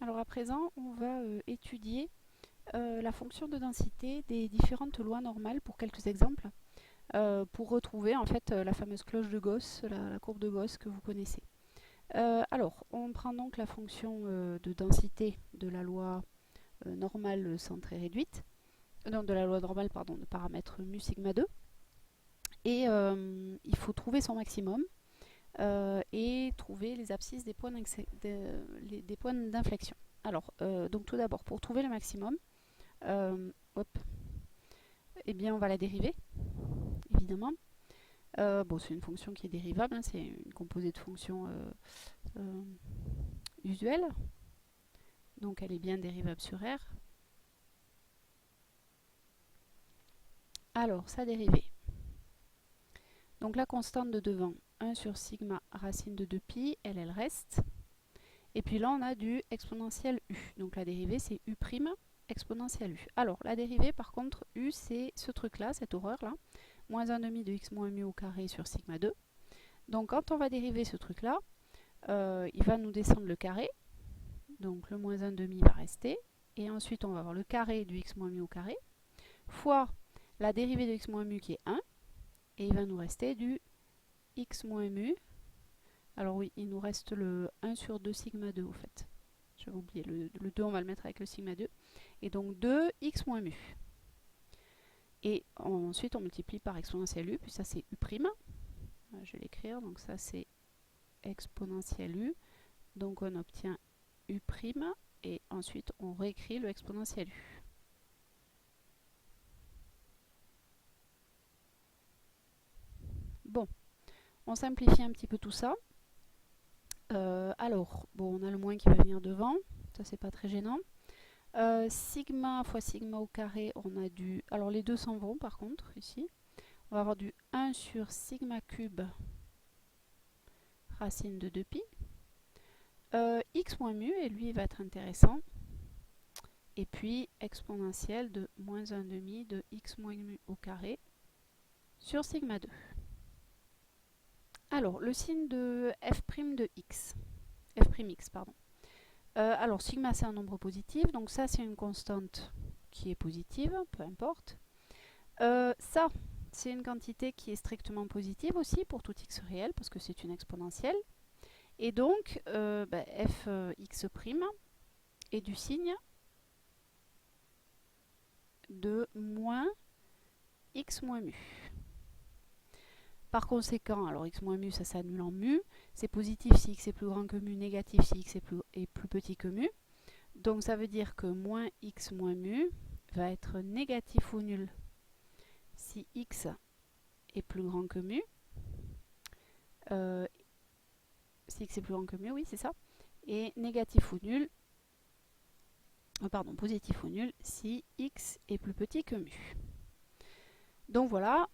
Alors à présent, on va étudier la fonction de densité des différentes lois normales pour quelques exemples, pour retrouver en fait la fameuse cloche de Gauss, la courbe de Gauss que vous connaissez. Alors, on prend donc la fonction de densité de la loi normale centrée réduite, non, de la loi normale, pardon, de paramètre mu sigma 2, et il faut trouver son maximum et trouver les abscisses des points d'inflexion. Alors, donc tout d'abord, pour trouver le maximum, hop, eh bien on va la dériver, évidemment. Bon, c'est une fonction qui est dérivable, hein, c'est une composée de fonctions usuelle, donc elle est bien dérivable sur R. Alors, sa dérivée. Donc la constante de devant, 1 sur sigma racine de 2pi, elle reste. Et puis là, on a du exponentiel u. Donc la dérivée, c'est u' exponentielle u. Alors, la dérivée, par contre, u, c'est ce truc-là, cette horreur-là, moins 1 demi de x moins mu au carré sur sigma 2. Donc quand on va dériver ce truc-là, il va nous descendre le carré. Donc le moins 1 demi va rester. Et ensuite, on va avoir le carré du x moins mu au carré, fois la dérivée de x moins mu qui est 1. Et il va nous rester du x moins mu. Alors oui, il nous reste le 1 sur 2 sigma 2 au fait. J'avais oublié, le 2 on va le mettre avec le sigma 2. Et donc 2x moins mu. Et ensuite on multiplie par exponentielle u, puis ça c'est u'. Je vais l'écrire, donc ça c'est exponentielle u. Donc on obtient u', et ensuite on réécrit le exponentiel u. Bon, on simplifie un petit peu tout ça. Alors, bon, on a le moins qui va venir devant, ça c'est pas très gênant. Sigma fois sigma au carré, on a du... Alors les deux s'en vont par contre, ici. On va avoir du 1 sur sigma cube racine de 2pi. X moins mu, et lui il va être intéressant. Et puis exponentielle de moins 1 demi de x moins mu au carré sur sigma 2. Alors, le signe de f' de x. F'x, pardon. Alors, sigma, c'est un nombre positif, donc ça, c'est une constante qui est positive, peu importe. Ça, c'est une quantité qui est strictement positive aussi pour tout x réel, parce que c'est une exponentielle. Et donc, fx' est du signe de moins x moins mu. Par conséquent, alors x moins mu, ça s'annule en mu. C'est positif si x est plus grand que mu, négatif si x est plus petit que mu. Donc ça veut dire que moins x moins mu va être négatif ou nul si x est plus grand que mu. Si x est plus grand que mu, oui, c'est ça. Et négatif ou nul, positif ou nul si x est plus petit que mu. Donc voilà,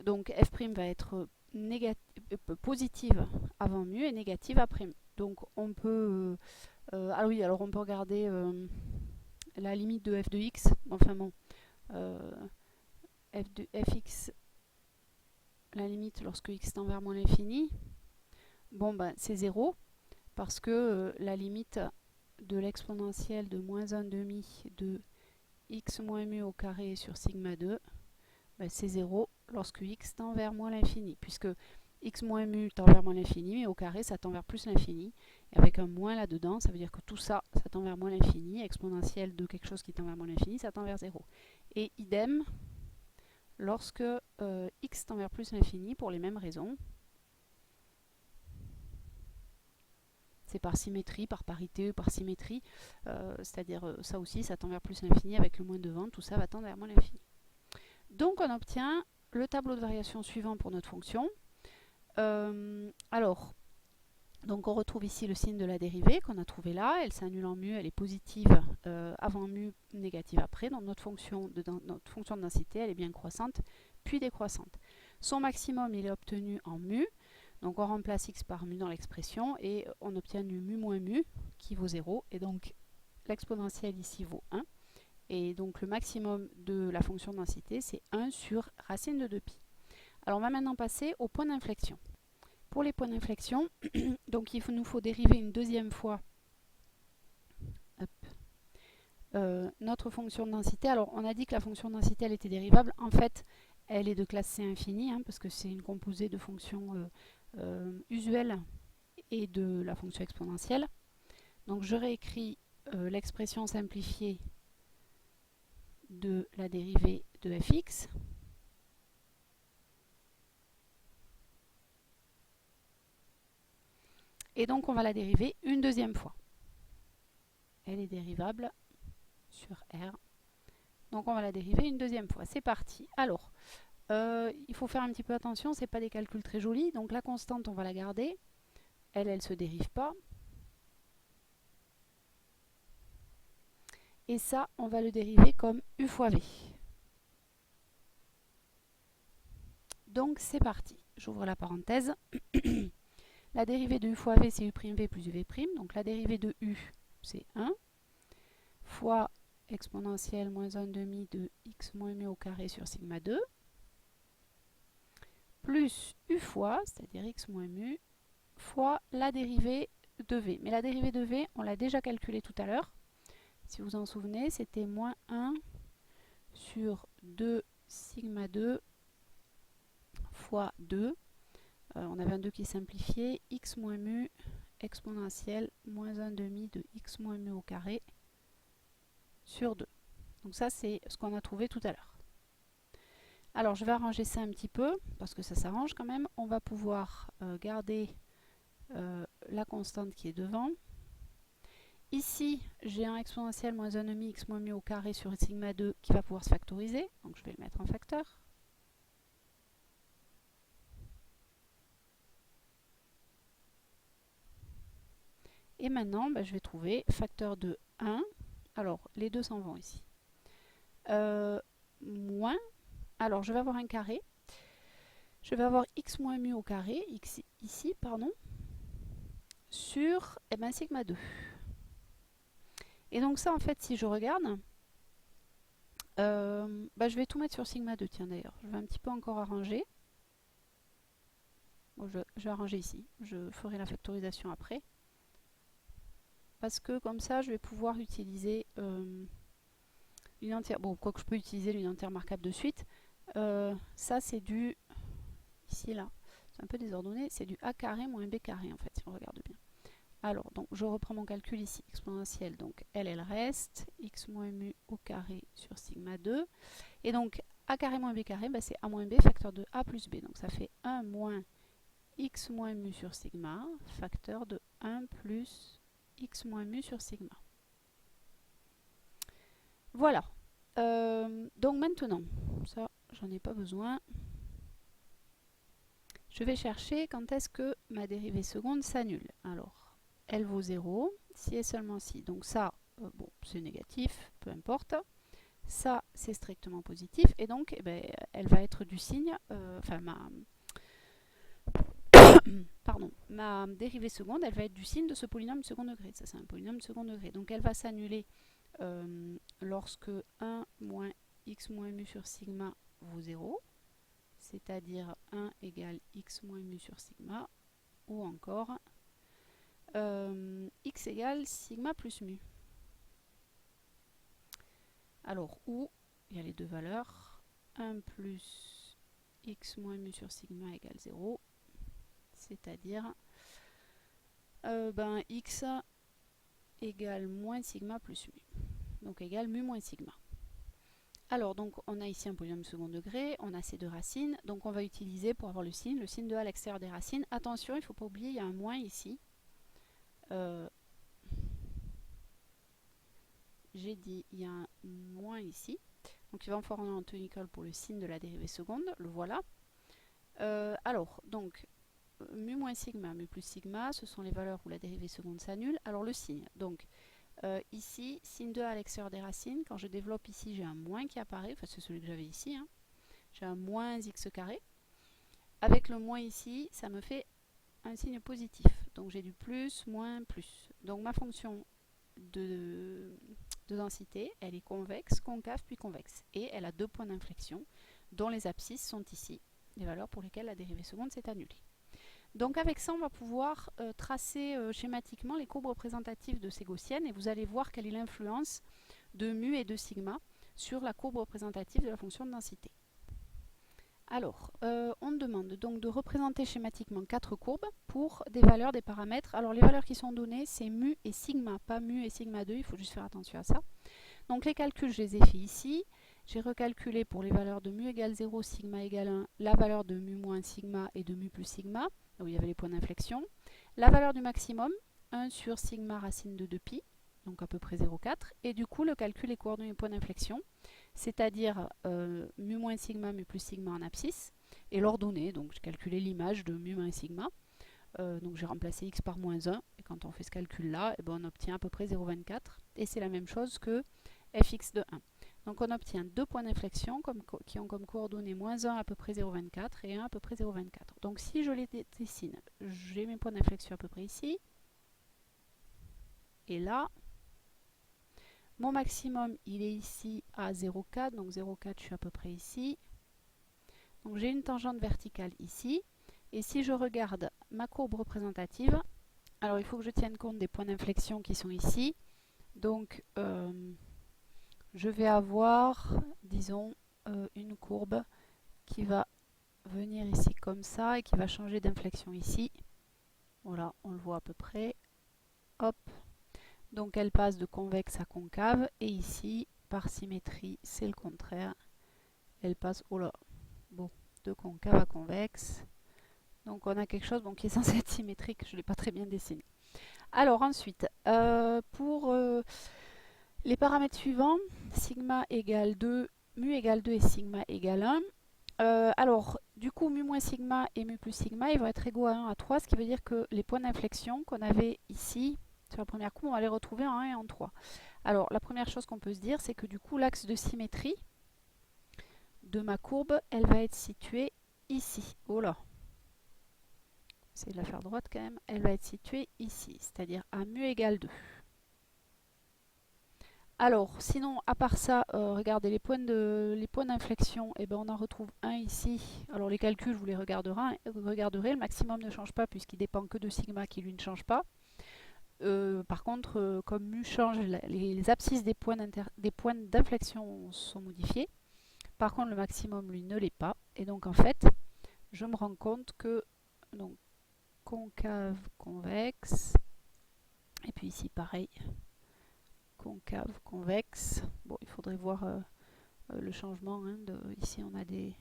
donc f' va être positive avant mu et négative après mu. Donc on peut, ah oui, alors on peut regarder la limite de f de x. Enfin bon, fx, la limite lorsque x tend vers moins l'infini, bon ben c'est 0 parce que la limite de l'exponentielle de moins 1 demi de x moins mu au carré sur sigma 2, ben c'est 0 lorsque x tend vers moins l'infini, puisque x moins mu tend vers moins l'infini, mais au carré ça tend vers plus l'infini, et avec un moins là-dedans, ça veut dire que tout ça, ça tend vers moins l'infini, exponentielle de quelque chose qui tend vers moins l'infini, ça tend vers 0. Et idem, lorsque x tend vers plus l'infini, pour les mêmes raisons, c'est par symétrie, par parité, par symétrie, c'est-à-dire ça aussi, ça tend vers plus l'infini, avec le moins devant, tout ça va tendre vers moins l'infini. Donc on obtient le tableau de variation suivant pour notre fonction. Alors, donc on retrouve ici le signe de la dérivée qu'on a trouvé là. Elle s'annule en mu, elle est positive avant mu, négative après. Donc notre fonction de densité, elle est bien croissante, puis décroissante. Son maximum, il est obtenu en mu. Donc on remplace x par mu dans l'expression et on obtient du mu moins mu qui vaut 0. Et donc l'exponentielle ici vaut 1. Et donc le maximum de la fonction de densité, c'est 1 sur racine de 2pi. Alors on va maintenant passer au point d'inflexion. Pour les points d'inflexion, donc il nous faut dériver une deuxième fois notre fonction de densité. Alors, on a dit que la fonction de densité, elle était dérivable. En fait, elle est de classe C infinie, hein, parce que c'est une composée de fonctions usuelles et de la fonction exponentielle. Donc, je réécris l'expression simplifiée de la dérivée de fx. Et donc, on va la dériver une deuxième fois. Elle est dérivable sur R. Donc, on va la dériver une deuxième fois. C'est parti. Alors, il faut faire un petit peu attention, ce n'est pas des calculs très jolis. Donc, la constante, on va la garder. Elle ne se dérive pas. Et ça, on va le dériver comme u fois v. Donc, c'est parti. J'ouvre la parenthèse. La dérivée de u fois v, c'est u'v plus uv'. Donc, la dérivée de u, c'est 1. Fois exponentielle moins 1 demi de x moins mu au carré sur sigma 2. Plus u fois, c'est-à-dire x moins mu, fois la dérivée de v. Mais la dérivée de v, on l'a déjà calculée tout à l'heure. Si vous en souvenez, c'était moins 1 sur 2 sigma 2 fois 2. On avait un 2 qui est simplifié. X moins mu exponentielle moins 1 demi de x moins mu au carré sur 2. Donc ça, c'est ce qu'on a trouvé tout à l'heure. Alors, je vais arranger ça un petit peu, parce que ça s'arrange quand même. On va pouvoir garder la constante qui est devant. Ici, j'ai un exponentiel moins 1 demi x moins mu au carré sur sigma 2 qui va pouvoir se factoriser. Donc, je vais le mettre en facteur. Et maintenant, je vais trouver facteur de 1. Alors, les deux s'en vont ici. Moins. Alors, je vais avoir un carré. Je vais avoir x moins mu au carré, x ici, pardon, sur sigma 2. Et donc ça, en fait, si je regarde, je vais tout mettre sur sigma 2, tiens d'ailleurs. Je vais un petit peu encore arranger. Bon, je vais arranger ici. Je ferai la factorisation après. Parce que comme ça, je vais pouvoir utiliser l'unité entière. Bon, quoique je peux utiliser l'unité entière marquable de suite. Ça, c'est du... Ici, là, c'est un peu désordonné. C'est du a carré moins b carré, en fait, si on regarde bien. Alors, donc, je reprends mon calcul ici, exponentielle, donc elle reste, x moins mu au carré sur sigma 2. Et donc, a carré moins b carré, c'est a moins b, facteur de a plus b. Donc, ça fait 1 moins x moins mu sur sigma, facteur de 1 plus x moins mu sur sigma. Voilà. Donc, maintenant, ça, j'en ai pas besoin. Je vais chercher quand est-ce que ma dérivée seconde s'annule. Alors, elle vaut 0, si et seulement si. Donc ça, bon, c'est négatif, peu importe. Ça, c'est strictement positif. Et donc, elle va être du signe, ma dérivée seconde, elle va être du signe de ce polynôme de second degré. Ça, c'est un polynôme de second degré. Donc, elle va s'annuler lorsque 1 moins x moins mu sur sigma vaut 0. C'est-à-dire 1 égale x moins mu sur sigma, ou encore x égale sigma plus mu. Alors, où il y a les deux valeurs, 1 plus x moins mu sur sigma égale 0, c'est-à-dire x égale moins sigma plus mu, donc égale mu moins sigma. Alors, donc, on a ici un polynôme second degré, on a ces deux racines, donc on va utiliser pour avoir le signe de a à l'extérieur des racines. Attention, il ne faut pas oublier, il y a un moins ici. J'ai dit, il y a un moins ici. Donc, il va en falloir un Antonicole pour le signe de la dérivée seconde, le voilà. Alors, donc, mu moins sigma, mu plus sigma, ce sont les valeurs où la dérivée seconde s'annule. Alors, le signe, donc, ici, signe de a à l'extérieur des racines, quand je développe ici, j'ai un moins qui apparaît, enfin c'est celui que j'avais ici, hein. J'ai un moins x carré. Avec le moins ici, ça me fait un signe positif. Donc j'ai du plus, moins, plus. Donc ma fonction de densité, elle est convexe, concave, puis convexe. Et elle a deux points d'inflexion, dont les abscisses sont ici, les valeurs pour lesquelles la dérivée seconde s'est annulée. Donc avec ça, on va pouvoir tracer schématiquement les courbes représentatives de ces gaussiennes et vous allez voir quelle est l'influence de mu et de sigma sur la courbe représentative de la fonction de densité. Alors, on demande donc de représenter schématiquement 4 courbes pour des valeurs des paramètres. Alors, les valeurs qui sont données, c'est mu et sigma, pas mu et sigma 2, il faut juste faire attention à ça. Donc, les calculs, je les ai faits ici. J'ai recalculé pour les valeurs de mu égale 0, sigma égale 1, la valeur de mu moins sigma et de mu plus sigma, où il y avait les points d'inflexion. La valeur du maximum, 1 sur sigma racine de 2pi, donc à peu près 0,4. Et du coup, le calcul est coordonné au point d'inflexion, c'est-à-dire mu moins sigma, mu plus sigma en abscisse, et l'ordonnée, donc j'ai calculé l'image de mu moins sigma. Donc j'ai remplacé x par moins 1, et quand on fait ce calcul-là, on obtient à peu près 0,24, et c'est la même chose que fx de 1. Donc on obtient deux points d'inflexion qui ont comme coordonnées moins 1 à peu près 0,24 et 1 à peu près 0,24. Donc si je les dessine, j'ai mes points d'inflexion à peu près ici, et là. Mon maximum, il est ici à 0,4, donc 0,4, je suis à peu près ici. Donc j'ai une tangente verticale ici. Et si je regarde ma courbe représentative, alors il faut que je tienne compte des points d'inflexion qui sont ici. Donc je vais avoir, disons, une courbe qui va venir ici comme ça et qui va changer d'inflexion ici. Voilà, on le voit à peu près. Hop. Donc elle passe de convexe à concave, et ici, par symétrie, c'est le contraire. Elle passe, oh là, bon, de concave à convexe. Donc on a quelque chose qui est censé être symétrique, je ne l'ai pas très bien dessiné. Alors ensuite, pour les paramètres suivants, sigma égale 2, mu égale 2 et sigma égale 1. Alors, du coup, mu moins sigma et mu plus sigma, ils vont être égaux à 1 à 3, ce qui veut dire que les points d'inflexion qu'on avait ici, sur la première courbe, on va les retrouver en 1 et en 3. Alors, la première chose qu'on peut se dire, c'est que du coup, l'axe de symétrie de ma courbe, elle va être située ici. Oh là! J'essaie de la faire droite quand même. Elle va être située ici, c'est-à-dire à mu égale 2. Alors, sinon, à part ça, regardez les points d'inflexion, on en retrouve un ici. Alors, les calculs, vous les regarderez. Le maximum ne change pas puisqu'il dépend que de sigma qui, lui, ne change pas. Par contre, comme mu change, les abscisses des points d'inflexion sont modifiées. Par contre, le maximum, lui, ne l'est pas. Et donc, en fait, je me rends compte que donc, concave, convexe, et puis ici, pareil, concave, convexe. Bon, il faudrait voir le changement. Ici, on a des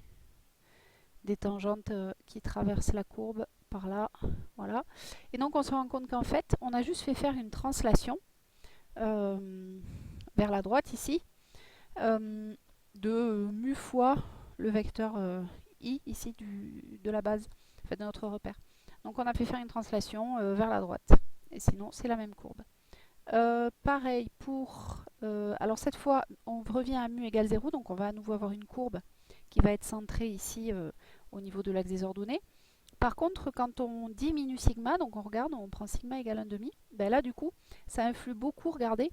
tangentes qui traversent la courbe par là. Voilà. Et donc, on se rend compte qu'en fait, on a juste fait faire une translation vers la droite ici de mu fois le vecteur i ici de la base, en fait, de notre repère. Donc, on a fait faire une translation vers la droite. Et sinon, c'est la même courbe. Pareil pour... alors cette fois, on revient à mu égale 0, donc on va à nouveau avoir une courbe qui va être centrée ici au niveau de l'axe des ordonnées. Par contre, quand on diminue sigma, donc on regarde, on prend sigma égale 1,5, là du coup, ça influe beaucoup, regardez,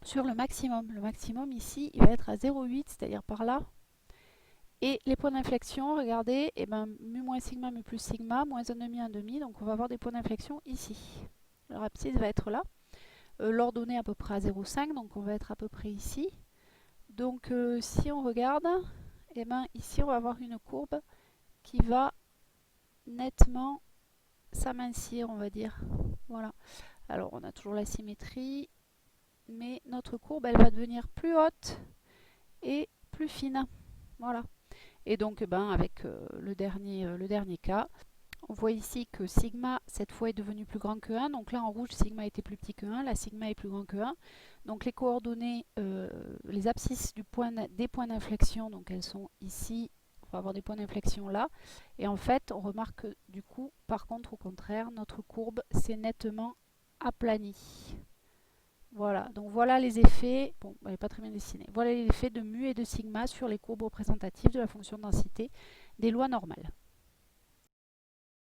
sur le maximum. Le maximum ici, il va être à 0,8, c'est-à-dire par là. Et les points d'inflexion, regardez, mu moins sigma, mu plus sigma, moins 1,5, 1,5, donc on va avoir des points d'inflexion ici. Leur abscisse va être là. L'ordonnée à peu près à 0,5, donc on va être à peu près ici. Donc si on regarde, ici on va avoir une courbe qui va nettement s'amincir, on va dire. Voilà. Alors on a toujours la symétrie, mais notre courbe elle va devenir plus haute et plus fine. Voilà. Et donc avec le dernier cas, on voit ici que sigma, cette fois, est devenu plus grand que 1. Donc là, en rouge, sigma était plus petit que 1. Là, sigma est plus grand que 1. Donc les coordonnées, les abscisses des points d'inflexion, donc elles sont ici. On va avoir des points d'inflexion là. Et en fait, on remarque que du coup, par contre, au contraire, notre courbe s'est nettement aplanie. Voilà, donc voilà les effets, bon, elle n'est pas très bien dessinée. Voilà les effets de mu et de sigma sur les courbes représentatives de la fonction de densité des lois normales.